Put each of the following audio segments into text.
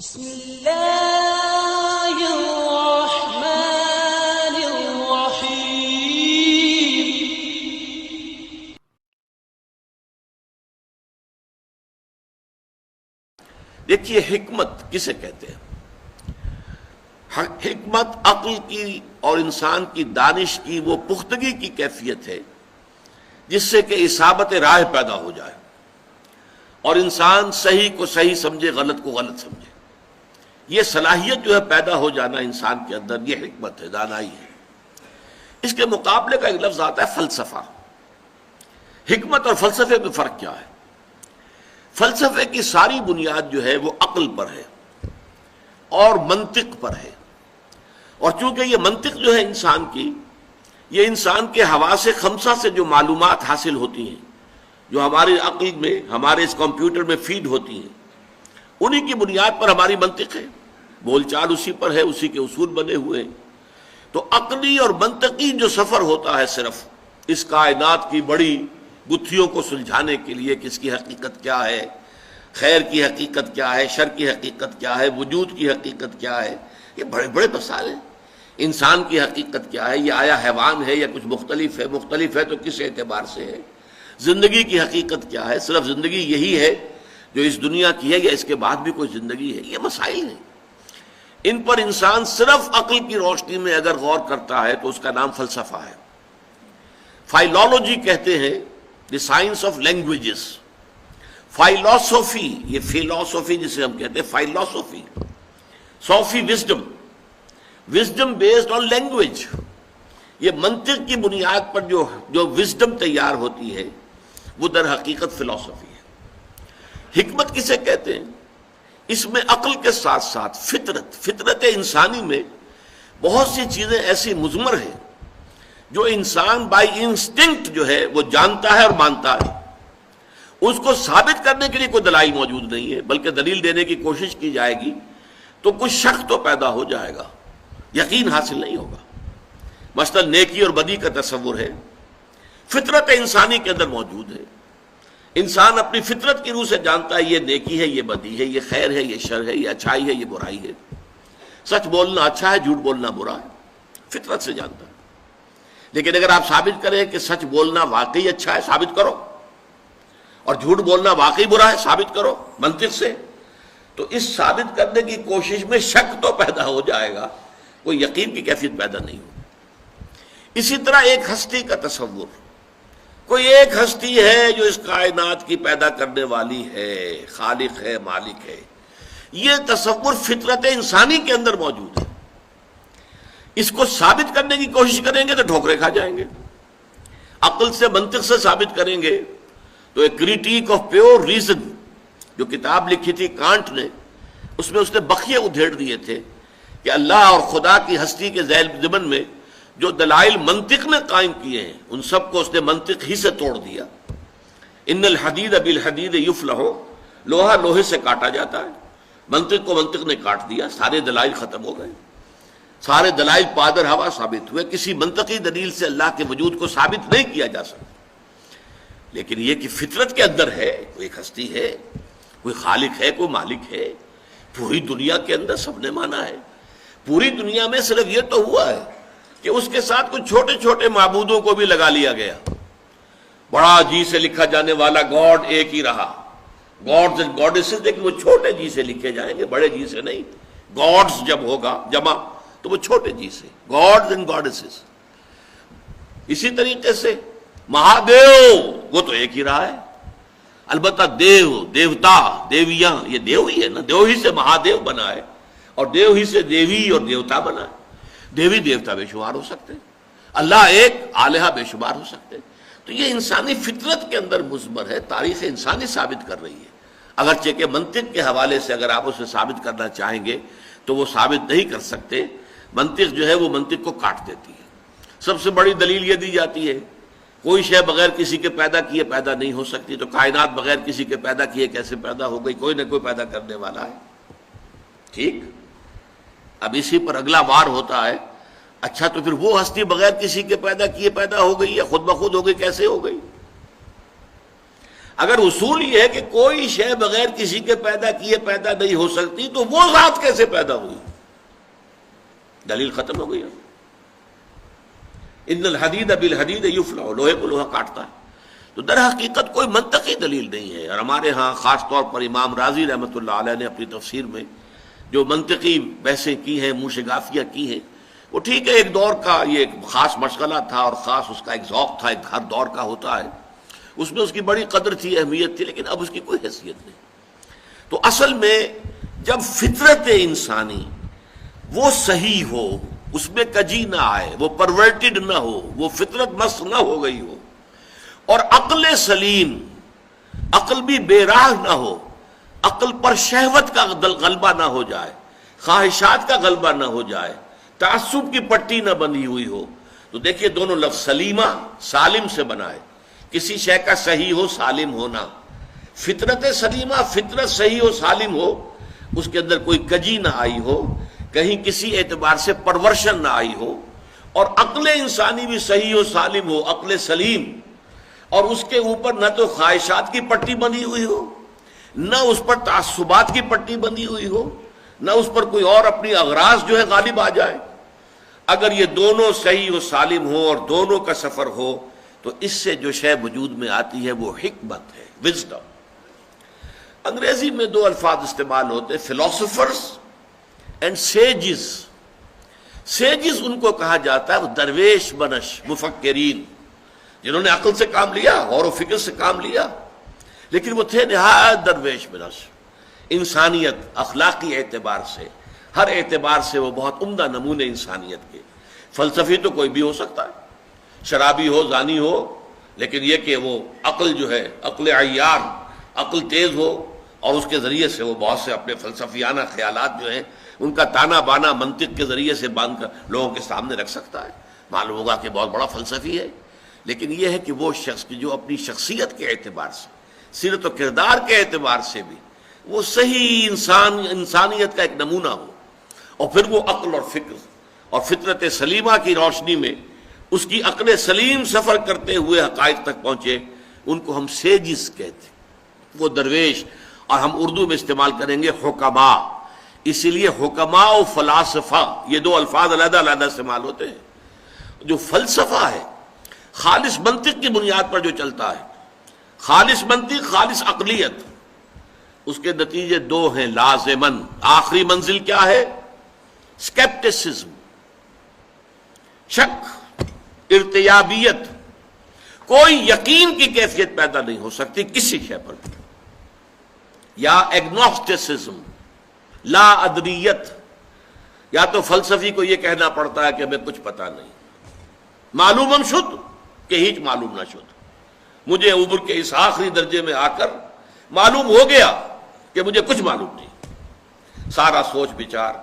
بسم اللہ الرحمن الرحیم۔ دیکھیے حکمت کسے کہتے ہیں؟ حکمت عقل کی اور انسان کی دانش کی وہ پختگی کی کیفیت ہے جس سے کہ اصابت راہ پیدا ہو جائے اور انسان صحیح کو صحیح سمجھے، غلط کو غلط سمجھے۔ یہ صلاحیت جو ہے پیدا ہو جانا انسان کے اندر، یہ حکمت ہے، دانائی ہے۔ اس کے مقابلے کا ایک لفظ آتا ہے فلسفہ۔ حکمت اور فلسفے میں فرق کیا ہے؟ فلسفے کی ساری بنیاد جو ہے وہ عقل پر ہے اور منطق پر ہے، اور چونکہ یہ منطق جو ہے انسان کی، یہ انسان کے حواس خمسہ سے جو معلومات حاصل ہوتی ہیں، جو ہماری عقل میں، ہمارے اس کمپیوٹر میں فیڈ ہوتی ہیں، انہی کی بنیاد پر ہماری منطق ہے، بول چال اسی پر ہے، اسی کے اصول بنے ہوئے ہیں۔ تو عقلی اور منطقی جو سفر ہوتا ہے صرف اس کائنات کی بڑی گتھیوں کو سلجھانے کے لیے کہ اس کی حقیقت کیا ہے، خیر کی حقیقت کیا ہے، شر کی حقیقت کیا ہے، وجود کی حقیقت کیا ہے، یہ بڑے بڑے مسائل ہیں۔ انسان کی حقیقت کیا ہے، یہ آیا حیوان ہے یا کچھ مختلف ہے، مختلف ہے تو کس اعتبار سے ہے، زندگی کی حقیقت کیا ہے، صرف زندگی یہی ہے جو اس دنیا کی ہے یا اس کے بعد بھی کوئی زندگی ہے، یہ مسائل ہیں۔ ان پر انسان صرف عقل کی روشنی میں اگر غور کرتا ہے تو اس کا نام فلسفہ ہے۔ فائلولوجی کہتے ہیں the science of languages, philosophy یہ فلاسفی جسے ہم کہتے ہیں، philosophy, sophy wisdom, wisdom based on language, یہ منطق کی بنیاد پر جو وزڈم تیار ہوتی ہے وہ در حقیقت فلاسفی ہے۔ حکمت کسے کہتے ہیں؟ اس میں عقل کے ساتھ ساتھ فطرت انسانی میں بہت سی چیزیں ایسی مضمر ہیں جو انسان بائی انسٹنکٹ جو ہے وہ جانتا ہے اور مانتا ہے۔ اس کو ثابت کرنے کے لیے کوئی دلائل موجود نہیں ہے، بلکہ دلیل دینے کی کوشش کی جائے گی تو کچھ شک تو پیدا ہو جائے گا، یقین حاصل نہیں ہوگا۔ مثلا نیکی اور بدی کا تصور ہے، فطرت انسانی کے اندر موجود ہے۔ انسان اپنی فطرت کی روح سے جانتا ہے یہ نیکی ہے، یہ بدی ہے، یہ خیر ہے، یہ شر ہے، یہ اچھائی ہے، یہ برائی ہے، سچ بولنا اچھا ہے، جھوٹ بولنا برا ہے، فطرت سے جانتا ہے۔ لیکن اگر آپ ثابت کریں کہ سچ بولنا واقعی اچھا ہے، ثابت کرو، اور جھوٹ بولنا واقعی برا ہے، ثابت کرو منطق سے، تو اس ثابت کرنے کی کوشش میں شک تو پیدا ہو جائے گا، کوئی یقین کی کیفیت پیدا نہیں ہوگی۔ اسی طرح ایک ہستی کا تصور، کوئی ایک ہستی ہے جو اس کائنات کی پیدا کرنے والی ہے، خالق ہے، مالک ہے، یہ تصور فطرت انسانی کے اندر موجود ہے۔ اس کو ثابت کرنے کی کوشش کریں گے تو ٹھوکریں کھا جائیں گے، عقل سے منطق سے ثابت کریں گے تو ایک کریٹیک آف پیور ریزن جو کتاب لکھی تھی کانٹ نے، اس میں اس نے بخیے ادھیڑ دیے تھے کہ اللہ اور خدا کی ہستی کے ذیل ضمن میں جو دلائل منطق نے قائم کیے ہیں ان سب کو اس نے منطق ہی سے توڑ دیا۔ ان الحدید بالحدید یفلح، لوہا لوہے سے کاٹا جاتا ہے، منطق کو منطق نے کاٹ دیا، سارے دلائل ختم ہو گئے، سارے دلائل پادر ہوا ثابت ہوئے، کسی منطقی دلیل سے اللہ کے وجود کو ثابت نہیں کیا جا سکتا۔ لیکن یہ کہ فطرت کے اندر ہے، کوئی ہستی ہے، کوئی خالق ہے، کوئی مالک ہے، پوری دنیا کے اندر سب نے مانا ہے۔ پوری دنیا میں صرف یہ تو ہوا ہے کہ اس کے ساتھ کچھ چھوٹے چھوٹے معبودوں کو بھی لگا لیا گیا، بڑا جی سے لکھا جانے والا گاڈ ایک ہی رہا، گاڈز اینڈ گاڈیسز، لیکن وہ چھوٹے جی سے لکھے جائیں گے، بڑے جی سے نہیں۔ گاڈز جب ہوگا جمع تو وہ چھوٹے جی سے، گاڈز اینڈ گاڈیسز۔ اسی طریقے سے مہادیو وہ تو ایک ہی رہا ہے، البتہ دیو، دیوتا، دیویاں، یہ دیو ہی ہے نا، دیو ہی سے مہادیو بنا ہے، اور دیو ہی سے دیوی اور دیوتا بنا ہے۔ دیوی دیوتا بے شمار ہو سکتے ہیں، اللہ ایک، الہہ بے شمار ہو سکتے ہیں۔ تو یہ انسانی فطرت کے اندر مضمر ہے، تاریخ انسانی ثابت کر رہی ہے، اگرچہ کہ منطق کے حوالے سے اگر آپ اسے ثابت کرنا چاہیں گے تو وہ ثابت نہیں کر سکتے۔ منطق جو ہے وہ منطق کو کاٹ دیتی ہے۔ سب سے بڑی دلیل یہ دی جاتی ہے کوئی شے بغیر کسی کے پیدا کیے پیدا نہیں ہو سکتی، تو کائنات بغیر کسی کے پیدا کیے کیسے پیدا ہو گئی؟ کوئی نہ کوئی پیدا کرنے والا ہے، ٹھیک۔ اب اسی پر اگلا وار ہوتا ہے، اچھا تو پھر وہ ہستی بغیر کسی کے پیدا کیے پیدا ہو گئی یا خود بخود ہو گئی، کیسے ہو گئی؟ اگر اصول یہ ہے کہ کوئی شے بغیر کسی کے پیدا کیے پیدا نہیں ہو سکتی تو وہ ذات کیسے پیدا ہوئی؟ دلیل ختم ہو گئی. ان الحدید بالحدید یفلع، لوہے کو لوہا کاٹتا ہے. تو در حقیقت کوئی منطقی دلیل نہیں ہے. اور ہمارے ہاں خاص طور پر امام رازی رحمۃ اللہ علیہ نے اپنی تفسیر میں جو منطقی بحثیں کی ہیں، موشگافیہ کی ہیں، وہ ٹھیک ہے، ایک دور کا یہ ایک خاص مشغلہ تھا اور خاص اس کا ایک ذوق تھا، ایک ہر دور کا ہوتا ہے، اس میں اس کی بڑی قدر تھی، اہمیت تھی، لیکن اب اس کی کوئی حیثیت نہیں. تو اصل میں جب فطرت انسانی وہ صحیح ہو، اس میں کجی نہ آئے، وہ پرورٹڈ نہ ہو، وہ فطرت مست نہ ہو گئی ہو، اور عقل سلیم، عقل بھی بے راہ نہ ہو، عقل پر شہوت کا غلبہ نہ ہو جائے، خواہشات کا غلبہ نہ ہو جائے، تعصب کی پٹی نہ بندھی ہوئی ہو. تو دیکھیے دونوں لفظ سلیمہ سالم سے بنا ہے، کسی شے کا صحیح ہو، سالم ہونا. فطرت سلیمہ، فطرت صحیح ہو، سالم ہو، اس کے اندر کوئی کجی نہ آئی ہو، کہیں کسی اعتبار سے پرورشن نہ آئی ہو، اور عقل انسانی بھی صحیح ہو، سالم ہو، عقل سلیم، اور اس کے اوپر نہ تو خواہشات کی پٹی بندھی ہوئی ہو، نہ اس پر تعصبات کی پٹی بندھی ہوئی ہو، نہ اس پر کوئی اور اپنی اغراض جو ہے غالب آ جائے. اگر یہ دونوں صحیح و سالم ہو اور دونوں کا سفر ہو تو اس سے جو شے وجود میں آتی ہے وہ حکمت ہے، وزڈم. انگریزی میں دو الفاظ استعمال ہوتے، فلاسفرز اینڈ سیجز. سیجز ان کو کہا جاتا ہے وہ درویش بنش مفکرین، جنہوں نے عقل سے کام لیا، غور و فکر سے کام لیا، لیکن وہ تھے نہایت درویش بنش. انسانیت، اخلاقی اعتبار سے، ہر اعتبار سے وہ بہت عمدہ نمونے انسانیت کے. فلسفی تو کوئی بھی ہو سکتا ہے، شرابی ہو، زانی ہو، لیکن یہ کہ وہ عقل جو ہے، عقل عیار، عقل تیز ہو، اور اس کے ذریعے سے وہ بہت سے اپنے فلسفیانہ خیالات جو ہیں ان کا تانا بانا منطق کے ذریعے سے باندھ کر لوگوں کے سامنے رکھ سکتا ہے. معلوم ہوگا کہ بہت بڑا فلسفی ہے. لیکن یہ ہے کہ وہ شخص کی جو اپنی شخصیت کے اعتبار سے، سیرت و کردار کے اعتبار سے بھی وہ صحیح انسانیت کا ایک نمونہ ہو، اور پھر وہ عقل اور فکر اور فطرت سلیمہ کی روشنی میں اس کی عقل سلیم سفر کرتے ہوئے حقائق تک پہنچے، ان کو ہم سیجز کہتے ہیں، وہ درویش. اور ہم اردو میں استعمال کریں گے حکما. اسی لیے حکما و فلاسفہ یہ دو الفاظ علیحدہ علیحدہ استعمال ہوتے ہیں. جو فلسفہ ہے خالص منطق کی بنیاد پر جو چلتا ہے، خالص منطق، خالص عقلیت، اس کے نتیجے دو ہیں لازماً. آخری منزل کیا ہے؟ اسکیپٹسزم، شک، ارتیابیت. کوئی یقین کی کیفیت پیدا نہیں ہو سکتی کسی شے پر. یا ایگنوسٹسزم، لا ادریت. یا تو فلسفی کو یہ کہنا پڑتا ہے کہ ہمیں کچھ پتہ نہیں، معلوم شد کہ ہیچ معلوم نہ شد. مجھے عمر کے اس آخری درجے میں آ کر معلوم ہو گیا کہ مجھے کچھ معلوم نہیں. سارا سوچ بچار.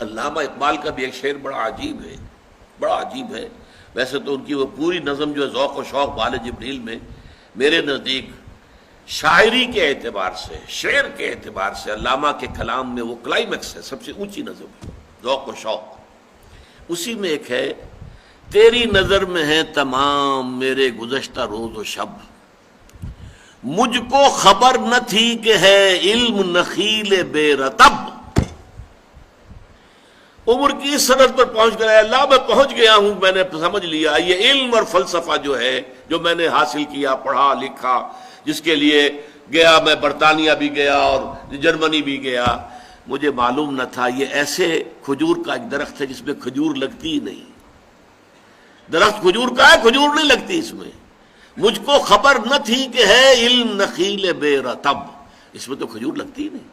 علامہ اقبال کا بھی ایک شعر بڑا عجیب ہے، بڑا عجیب ہے. ویسے تو ان کی وہ پوری نظم جو ہے ذوق و شوق بال جبریل میں، میرے نزدیک شاعری کے اعتبار سے، شعر کے اعتبار سے علامہ کے کلام میں وہ کلائمیکس ہے، سب سے اونچی نظم ہے، ذوق و شوق. اسی میں ایک ہے، تیری نظر میں ہے تمام میرے گزشتہ روز و شب، مجھ کو خبر نہ تھی کہ ہے علم نخیل بے رطب. عمر کی سرحد پر پہنچ گیا، اللہ میں پہنچ گیا ہوں، میں نے سمجھ لیا یہ علم اور فلسفہ جو ہے، جو میں نے حاصل کیا، پڑھا لکھا، جس کے لیے گیا، میں برطانیہ بھی گیا اور جرمنی بھی گیا، مجھے معلوم نہ تھا یہ ایسے کھجور کا ایک درخت ہے جس میں کھجور لگتی ہی نہیں. درخت کھجور کا ہے، کھجور نہیں لگتی اس میں. مجھ کو خبر نہ تھی کہ ہے علم نخیل بے رطب، اس میں تو کھجور لگتی ہی نہیں.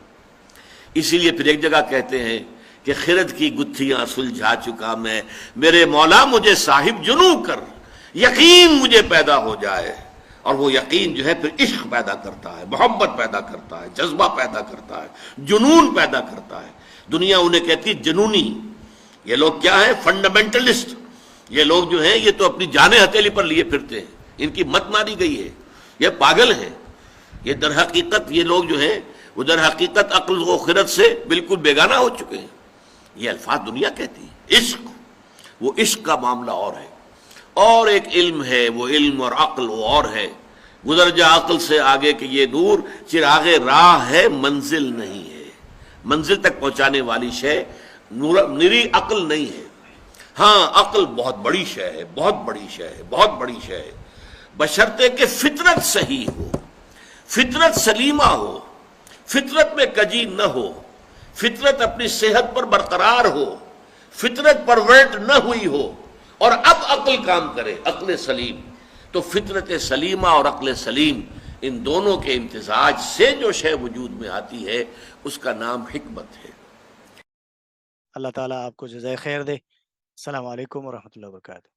اسی لیے پھر ایک جگہ کہتے ہیں کہ خرد کی گتھیاں سلجھا چکا میں، میرے مولا مجھے صاحب جنوں کر، یقین مجھے پیدا ہو جائے. اور وہ یقین جو ہے پھر عشق پیدا کرتا ہے، محبت پیدا کرتا ہے، جذبہ پیدا کرتا ہے، جنون پیدا کرتا ہے. دنیا انہیں کہتی ہے جنونی. یہ لوگ کیا ہیں؟ فنڈامنٹلسٹ. یہ لوگ جو ہیں یہ تو اپنی جانیں ہتھیلی پر لیے پھرتے ہیں، ان کی مت ماری گئی ہے، یہ پاگل ہیں. یہ در حقیقت یہ لوگ جو ہیں وہ در حقیقت عقل و خرد سے بالکل بیگانہ ہو چکے ہیں. یہ الفاظ دنیا کہتی ہے. عشق، وہ عشق کا معاملہ اور ہے، اور ایک علم ہے، وہ علم اور عقل وہ اور ہے. گزر جا عقل سے آگے کہ یہ نور چراغ راہ ہے منزل نہیں ہے. منزل تک پہنچانے والی شے نری عقل نہیں ہے. ہاں عقل بہت بڑی شے ہے، بہت بڑی شے ہے، بہت بڑی شے ہے، بشرطے کہ فطرت صحیح ہو، فطرت سلیمہ ہو، فطرت میں کجی نہ ہو، فطرت اپنی صحت پر برقرار ہو، فطرت پرورٹ نہ ہوئی ہو، اور اب عقل کام کرے، عقل سلیم. تو فطرت سلیمہ اور عقل سلیم ان دونوں کے امتزاج سے جو شے وجود میں آتی ہے اس کا نام حکمت ہے. اللہ تعالیٰ آپ کو جزائے خیر دے. السلام علیکم ورحمۃ اللہ وبرکاتہ.